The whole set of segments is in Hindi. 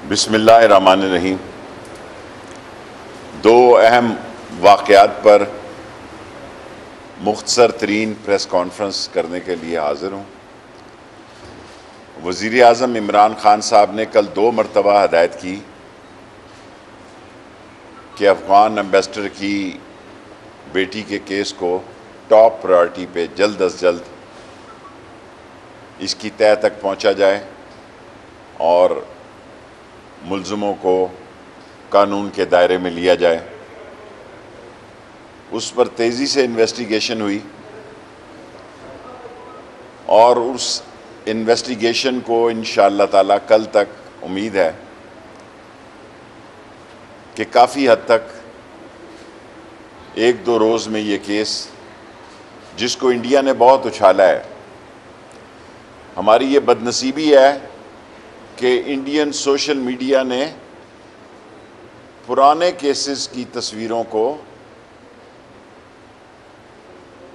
बिस्मिल्लाहिर्रहमानिर्रहीम। दो अहम वाक़यात पर मुख्तसर तरीन प्रेस कॉन्फ्रेंस करने के लिए हाज़िर हूँ। वज़ीर आज़म इमरान खान साहब ने कल 2 मरतबा हदायत की कि अफ़गान एम्बेसडर की बेटी के केस को टॉप प्रायोरिटी पे जल्द अज जल्द इसकी तह तक पहुँचा जाए और मुल्ज़िमों को कानून के दायरे में लिया जाए। उस पर तेज़ी से इन्वेस्टिगेशन हुई और उस इन्वेस्टिगेशन को इंशाअल्लाह ताला कल तक उम्मीद है कि काफ़ी हद तक 1-2 रोज़ में ये केस, जिसको इंडिया ने बहुत उछाला है, हमारी ये बदनसीबी है कि इंडियन सोशल मीडिया ने पुराने केसेस की तस्वीरों को,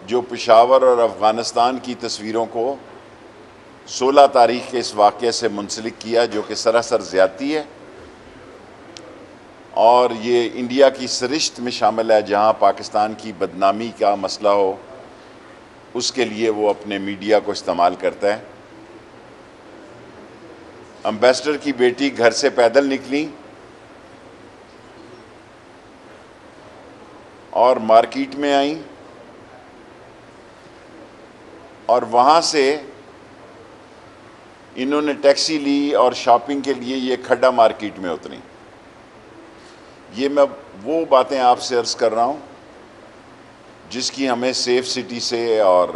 जो पेशावर और अफ़गानिस्तान की तस्वीरों को 16 तारीख के इस वाक़े से मुंसलिक किया, जो कि सरासर ज़्यादती है और ये इंडिया की सरिश्त में शामिल है, जहाँ पाकिस्तान की बदनामी का मसला हो उसके लिए वो अपने मीडिया को इस्तेमाल करता है। एम्बेसडर की बेटी घर से पैदल निकली और मार्केट में आई और वहाँ से इन्होंने टैक्सी ली और शॉपिंग के लिए ये खड्डा मार्केट में उतरी। ये मैं वो बातें आपसे अर्ज़ कर रहा हूँ जिसकी हमें सेफ सिटी से और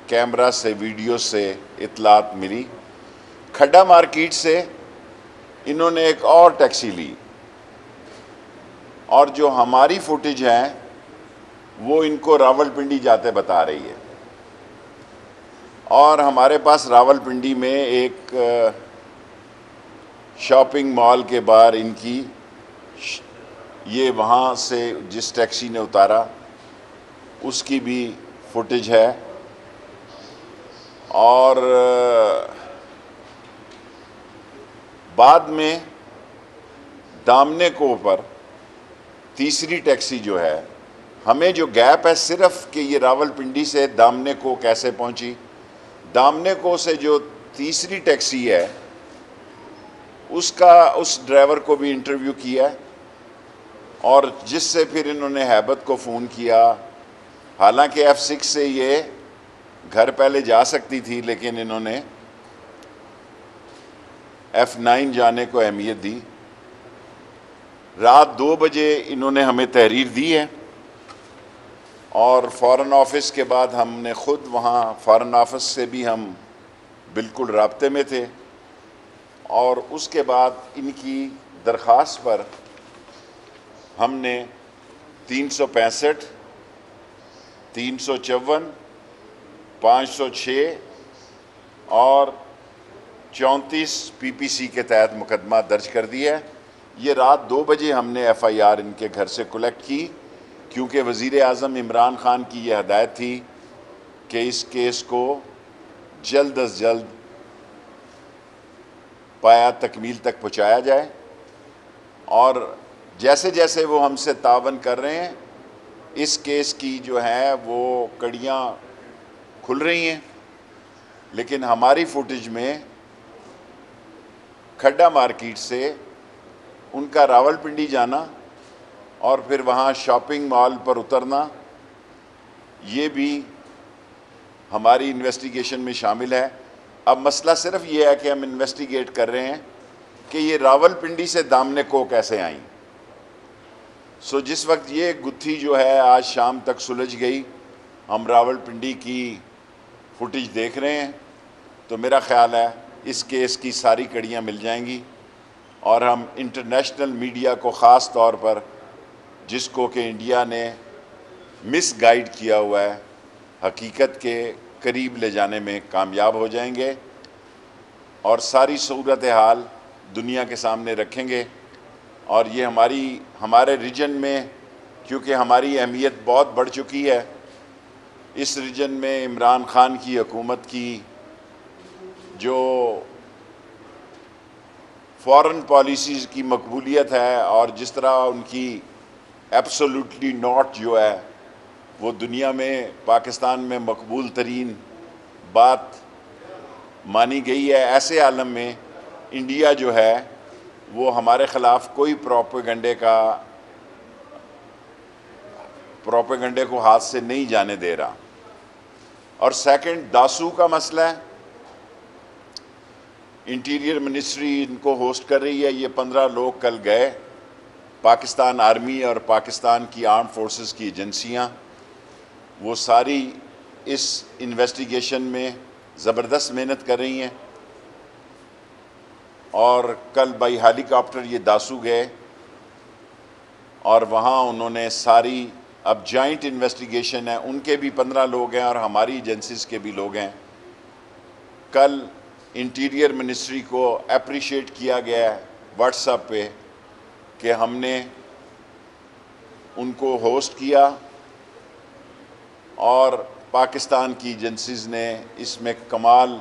कैमरा से, वीडियो से इत्तलात मिली। खड्डा मार्केट से इन्होंने एक और टैक्सी ली और जो हमारी फुटेज है वो इनको रावलपिंडी जाते बता रही है। और हमारे पास रावलपिंडी में एक शॉपिंग मॉल के बाहर इनकी ये वहाँ से जिस टैक्सी ने उतारा उसकी भी फुटेज है। और बाद में दामने को पर तीसरी टैक्सी जो है, हमें जो गैप है सिर्फ कि ये रावलपिंडी से दामने को कैसे पहुंची, दामने को से जो तीसरी टैक्सी है उस ड्राइवर को भी इंटरव्यू किया और जिससे फिर इन्होंने हैबत को फ़ोन किया। हालांकि F6 से ये घर पहले जा सकती थी, लेकिन इन्होंने F9 जाने को अहमियत दी। रात 2 बजे इन्होंने हमें तहरीर दी है और फ़ॉरेन ऑफिस के बाद हमने ख़ुद वहाँ फ़ॉरेन ऑफिस से भी हम बिल्कुल राब्ते में थे और उसके बाद इनकी दरख्वास्त पर हमने 365, 354, 506 और 34 PPC के तहत मुकदमा दर्ज कर दिया है। ये रात 2 बजे हमने FIR इनके घर से कलेक्ट की, क्योंकि वज़ीर आज़म इमरान खान की ये हदायत थी कि इस केस को जल्द अज जल्द पाया तकमील तक पहुँचाया जाए। और जैसे जैसे वो हमसे तावन कर रहे हैं, इस केस की जो है वो कड़ियाँ खुल रही हैं। लेकिन हमारी फुटेज में खड्डा मार्केट से उनका रावलपिंडी जाना और फिर वहाँ शॉपिंग मॉल पर उतरना, ये भी हमारी इन्वेस्टिगेशन में शामिल है। अब मसला सिर्फ ये है कि हम इन्वेस्टिगेट कर रहे हैं कि ये रावलपिंडी से दामने को कैसे आई। सो जिस वक्त ये गुत्थी जो है आज शाम तक सुलझ गई, हम रावलपिंडी की फुटेज देख रहे हैं, तो मेरा ख़्याल है इस केस की सारी कड़ियाँ मिल जाएंगी और हम इंटरनेशनल मीडिया को ख़ास तौर पर, जिसको कि इंडिया ने मिसगाइड किया हुआ है, हकीकत के करीब ले जाने में कामयाब हो जाएंगे और सारी सूरत हाल दुनिया के सामने रखेंगे। और ये हमारे रीजन में, क्योंकि हमारी अहमियत बहुत बढ़ चुकी है, इस रीजन में इमरान खान की हुकूमत की जो फॉरेन पॉलिसीज़ की मकबूलियत है और जिस तरह उनकी एब्सोल्युटली नॉट जो है वो दुनिया में पाकिस्तान में मकबूल तरीन बात मानी गई है, ऐसे आलम में इंडिया जो है वो हमारे ख़िलाफ़ कोई प्रोपेगंडे को हाथ से नहीं जाने दे रहा। और सेकंड, दासू का मसला है। इंटीरियर मिनिस्ट्री इनको होस्ट कर रही है। ये 15 लोग कल गए, पाकिस्तान आर्मी और पाकिस्तान की आर्म फोर्सेस की एजेंसियां, वो सारी इस इन्वेस्टिगेशन में ज़बरदस्त मेहनत कर रही हैं। और कल बाई हेलीकॉप्टर ये दासू गए और वहाँ उन्होंने सारी, अब जॉइंट इन्वेस्टिगेशन है, उनके भी 15 लोग हैं और हमारी एजेंसीज के भी लोग हैं। कल इंटीरियर मिनिस्ट्री को अप्रिशिएट किया गया है व्हाट्सएप पे कि हमने उनको होस्ट किया और पाकिस्तान की एजेंसीज ने इसमें कमाल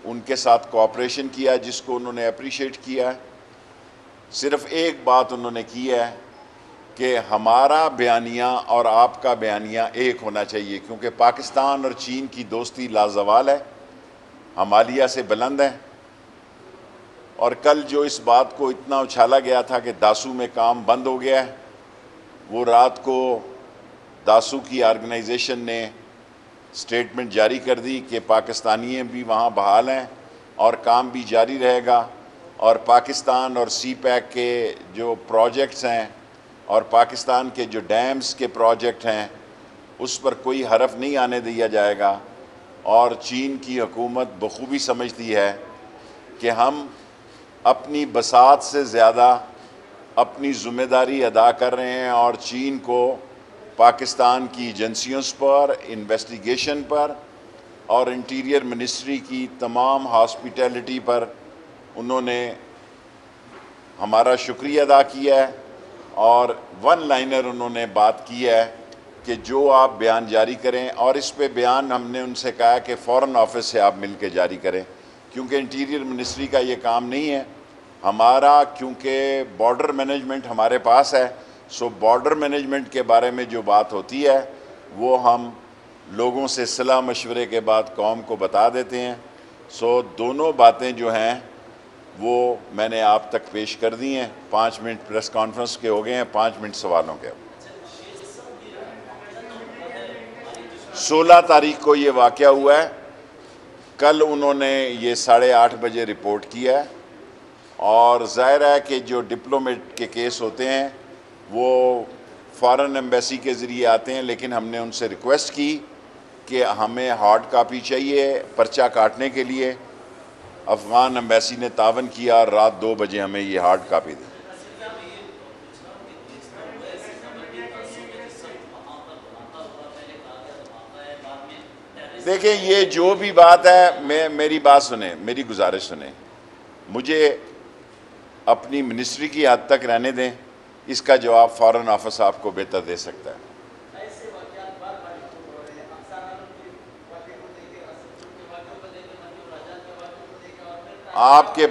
उनके साथ कोऑपरेशन किया, जिसको उन्होंने अप्रिशिएट किया है। सिर्फ एक बात उन्होंने की है कि हमारा बयानिया और आपका बयानिया एक होना चाहिए, क्योंकि पाकिस्तान और चीन की दोस्ती लाजवाल है, हिमालय से बुलंद है। और कल जो इस बात को इतना उछाला गया था कि दासू में काम बंद हो गया है, वो रात को दासू की ऑर्गेनाइजेशन ने स्टेटमेंट जारी कर दी कि पाकिस्तानी भी वहाँ बहाल हैं और काम भी जारी रहेगा। और पाकिस्तान और सी पैक के जो प्रोजेक्ट्स हैं और पाकिस्तान के जो डैम्स के प्रोजेक्ट हैं उस पर कोई हरफ नहीं आने दिया जाएगा। और चीन की हुकूमत बखूबी समझती है कि हम अपनी बसात से ज़्यादा अपनी ज़िम्मेदारी अदा कर रहे हैं और चीन को पाकिस्तान की एजेंसियों पर, इन्वेस्टिगेशन पर और इंटीरियर मिनिस्ट्री की तमाम हॉस्पिटैलिटी पर उन्होंने हमारा शुक्रिया अदा किया है। और वन लाइनर उन्होंने बात की है कि जो आप बयान जारी करें, और इस पे बयान हमने उनसे कहा कि फ़ॉरेन ऑफिस से आप मिल के जारी करें, क्योंकि इंटीरियर मिनिस्ट्री का ये काम नहीं है हमारा, क्योंकि बॉर्डर मैनेजमेंट हमारे पास है। सो बॉर्डर मैनेजमेंट के बारे में जो बात होती है वो हम लोगों से सलाह मशवरे के बाद कौम को बता देते हैं। सो दोनों बातें जो हैं वो मैंने आप तक पेश कर दी हैं। 5 मिनट प्रेस कॉन्फ्रेंस के हो गए हैं, 5 मिनट सवालों के। 16 तारीख को ये वाक़या हुआ है। कल उन्होंने ये 8:30 बजे रिपोर्ट किया है। और ज़ाहिर है कि जो डिप्लोमेट के केस होते हैं वो फ़ॉरेन एम्बेसी के ज़रिए आते हैं, लेकिन हमने उनसे रिक्वेस्ट की कि हमें हार्ड कापी चाहिए पर्चा काटने के लिए। अफ़गान एम्बेसी ने तावन किया और रात 2 बजे हमें ये हार्ड कापी दी। देखिए, ये जो भी बात है, मेरी बात सुने, मेरी गुजारिश सुने, मुझे अपनी मिनिस्ट्री की हद तक रहने दें। इसका जवाब फ़ॉरेन ऑफिस आपको बेहतर दे सकता है। आपके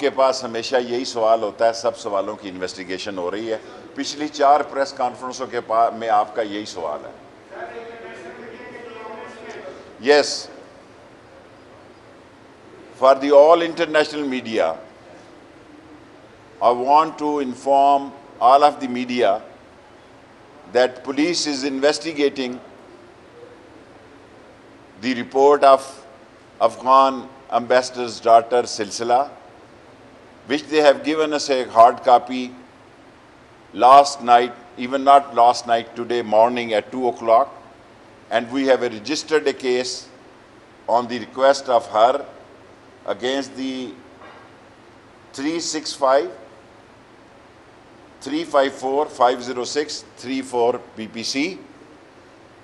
पास हमेशा यही सवाल होता है, सब सवालों की इन्वेस्टिगेशन हो रही है। पिछली 4 प्रेस कॉन्फ्रेंसों के में आपका यही सवाल है। Yes, for the all international media, I want to inform all of the media that police is investigating the report of Afghan ambassador's daughter Silsila, which they have given us a hard copy last night, even not last night, today morning at 2 o'clock, and we have registered a case on the request of her against the 365, 354, 506, 34 PPC,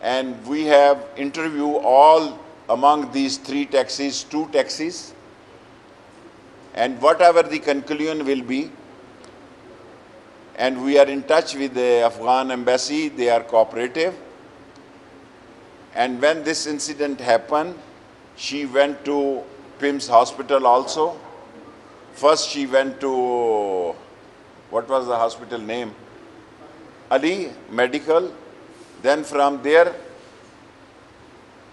and we have interviewed all among these 3 taxis, 2 taxis, and whatever the conclusion will be, and we are in touch with the Afghan embassy, they are cooperative, and when this incident happened, She went to PIMS hospital also. First she went to, what was the hospital name? Ali Medical. Then from there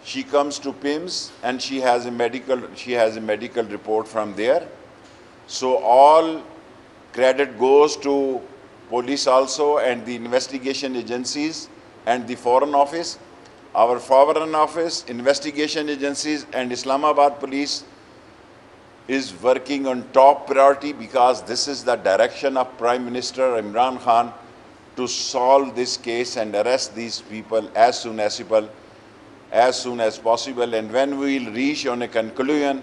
she comes to PIMS and she has a medical report from there. So all credit goes to police also and the investigation agencies and the Foreign Office. Our Foreign Office, investigation agencies and Islamabad police is working on top priority because this is the direction of Prime Minister Imran Khan to solve this case and arrest these people as soon as possible. And when we will reach on a conclusion,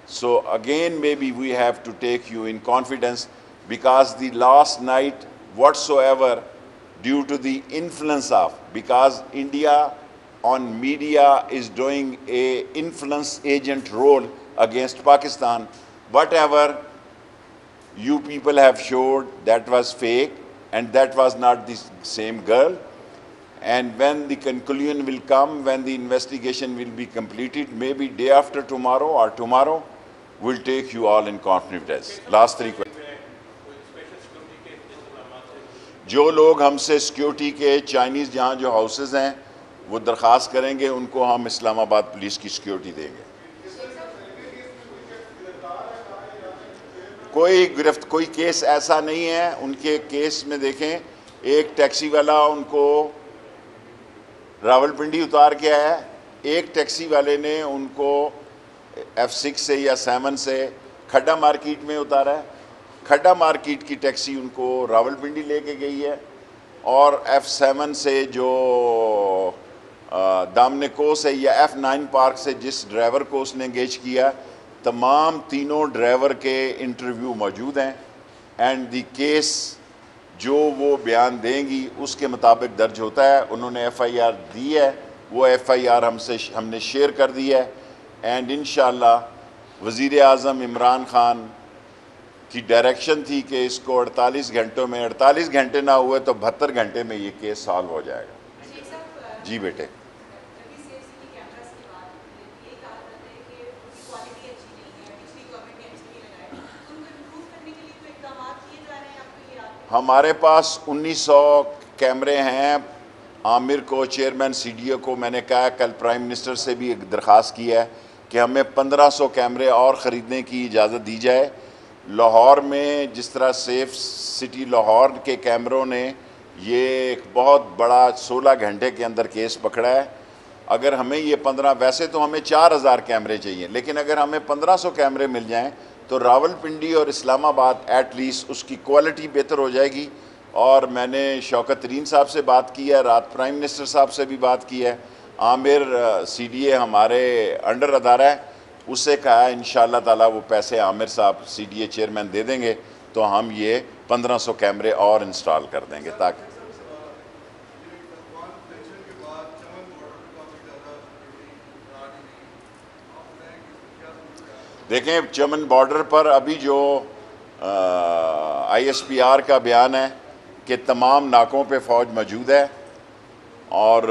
so again maybe we have to take you in confidence, because the last night whatsoever, due to the influence of, because India on media is doing a influence agent role against Pakistan, whatever you people have showed, that was fake and that was not the same girl. And when the conclusion will come, when the investigation will be completed, maybe day after tomorrow or tomorrow, we'll take you all in confidence. Last three questions. जो लोग हमसे सिक्योरिटी के चाइनीज़ जहाँ जो हाउसेज हैं वो दरख्वास्त करेंगे, उनको हम इस्लामाबाद पुलिस की सिक्योरिटी देंगे। कोई केस ऐसा नहीं है। उनके केस में देखें, एक टैक्सी वाला उनको रावलपिंडी उतार के आया, एक टैक्सी वाले ने उनको F6 से या 7 से खड्डा मार्केट में उतारा है, खड्डा मार्केट की टैक्सी उनको रावलपिंडी लेके गई है, और F7 से जो दामने को से या F9 पार्क से जिस ड्राइवर को उसने एंगेज किया, तमाम तीनों ड्राइवर के इंटरव्यू मौजूद हैं एंड द केस जो वो बयान देंगी उसके मुताबिक दर्ज होता है। उन्होंने FIR दी है, वो FIR हमने शेयर कर दी है एंड इंशाअल्लाह वज़ीर आज़म इमरान खान की डायरेक्शन थी कि इसको 48 घंटों में, 48 घंटे ना हुए तो 72 घंटे में ये केस सॉल्व हो जाएगा। जी बेटे। हमारे पास 1900 कैमरे हैं। आमिर को, चेयरमैन CDO को मैंने कहा, कल प्राइम मिनिस्टर से भी एक दरख्वास्त की है कि हमें 1500 कैमरे और ख़रीदने की इजाज़त दी जाए। लाहौर में जिस तरह सेफ सिटी लाहौर के कैमरों ने ये एक बहुत बड़ा 16 घंटे के अंदर केस पकड़ा है, अगर हमें ये 15, वैसे तो हमें 4000 कैमरे चाहिए, लेकिन अगर हमें 1500 कैमरे मिल जाएं तो रावलपिंडी और इस्लामाबाद एटलीस्ट उसकी क्वालिटी बेहतर हो जाएगी। और मैंने शौकत तरीन साहब से बात की है, रात प्राइम मिनिस्टर साहब से भी बात की है, आमिर CDA हमारे अंडर अदारा है, उससे कहा है इंशाअल्लाह ताला वो पैसे आमिर साहब CDA चेयरमैन दे देंगे तो हम ये 1500 कैमरे और इंस्टॉल कर देंगे। ताकि देखें, चमन बॉर्डर पर अभी जो ISPR का बयान है कि तमाम नाकों पे फ़ौज मौजूद है और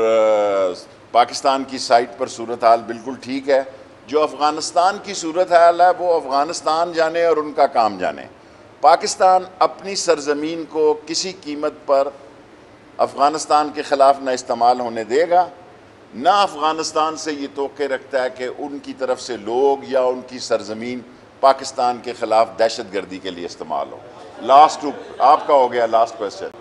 पाकिस्तान की साइट पर सूरत हाल बिल्कुल ठीक है। जो अफ़गानिस्तान की सूरत हाल है वो अफ़गानिस्तान जाने और उनका काम जाने। पाकिस्तान अपनी सरज़मीन को किसी कीमत पर अफ़गानिस्तान के ख़िलाफ़ न इस्तेमाल होने देगा, ना अफ़गानिस्तान से ये तोक़े रखता है कि उनकी तरफ से लोग या उनकी सरज़मीन पाकिस्तान के ख़िलाफ़ दहशत गर्दी के लिए इस्तेमाल हो। लास्ट आपका हो गया last question.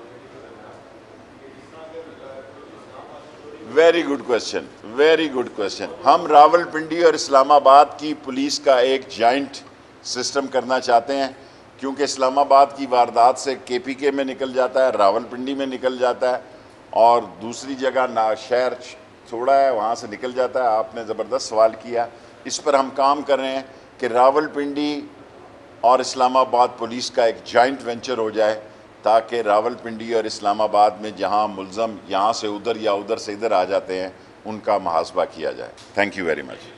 Very good question, very good question. हम रावलपिंडी और इस्लामाबाद की पुलिस का एक जॉइंट सिस्टम करना चाहते हैं, क्योंकि इस्लामाबाद की वारदात से KPK में निकल जाता है, रावलपिंडी में निकल जाता है और दूसरी जगह ना शहर थोड़ा है वहाँ से निकल जाता है। आपने ज़बरदस्त सवाल किया, इस पर हम काम कर रहे हैं कि रावलपिंडी और इस्लामाबाद पुलिस का एक जॉइंट वेंचर हो जाए, ताकि रावलपिंडी और इस्लामाबाद में जहाँ मुल्ज़म यहाँ से उधर या उधर से इधर आ जाते हैं उनका मुहासबा किया जाए। Thank you very much.